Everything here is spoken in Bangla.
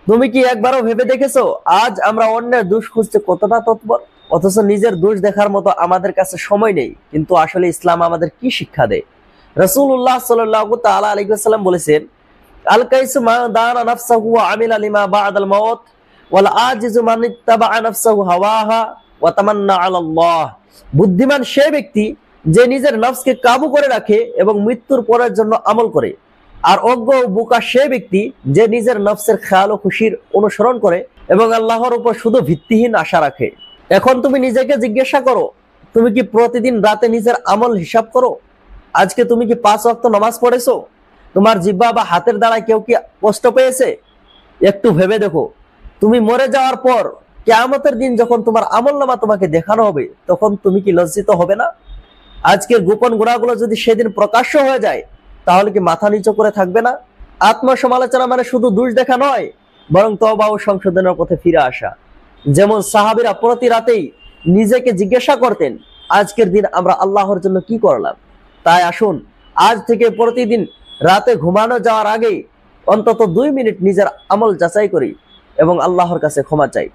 তুমি কি একবারও ভেবে দেখেছো আজ আমরা অন্যের দোষ খুঁজতে কতটা তৎপর, অথচ নিজের দোষ দেখার মতো আমাদের কাছে সময় নেই। কিন্তু আসলে ইসলাম আমাদের কি শিক্ষা দেয়? রাসূলুল্লাহ সাল্লাল্লাহু তাআলা আলাইহি ওয়াসাল্লাম বলেছেন, আল কাইসু মা দানা নাফসাহু ওয়া আমিলা লিমা বা'দাল মাউত ওয়াল আজিজু মান ইত্তাবা'a নাফসাহু হাওয়াহা ওয়া তামান্না আলাল্লাহ। বুদ্ধিমান সে ব্যক্তি যে নিজের নফসকে কাবু করে রাখে এবং মৃত্যুর পরের জন্য আমল করে। আর অজ্ঞ ও বোকা সে ব্যক্তি যে নিজের নফসের খেয়াল ও খুশির অনুসরণ করে এবং আল্লাহর উপর শুধু ভিত্তিহীন আশা রাখে। এখন তুমি নিজেকে জিজ্ঞাসা করো, তুমি কি প্রতিদিন রাতে নিজের আমল হিসাব করো? আজকে তুমি কি 5 ওয়াক্ত নামাজ পড়েছো? তোমার জিহ্বা বা হাতের দ্বারা কেউ কি কষ্ট পেয়েছে? একটু ভেবে দেখো, তুমি মরে যাওয়ার পর কিয়ামতের দিন যখন তোমার আমলনামা তোমাকে দেখানো হবে, তখন তুমি কি লজ্জিত হবে না? আজকের গোপন গুণাগুলো যদি সেদিন প্রকাশ্য হয়ে যায়, তাহলে কি মাথা নিচু করে থাকবে না? আত্মসমালোচনা মানে শুধু দোষ দেখা নয়, বরং তওবা ও সংশোধনের পথে ফিরে আসা। যেমন সাহাবীরা প্রতি রাতেই নিজেকে জিজ্ঞাসা করতেন, আজকের দিন আমরা আল্লাহর জন্য কি করলাম। তাই আসুন আজ থেকে প্রতিদিন রাতে ঘুমানো যাওয়ার আগে অন্তত 2 মিনিট নিজের আমল যাচাই করি এবং আল্লাহর কাছে ক্ষমা চাই।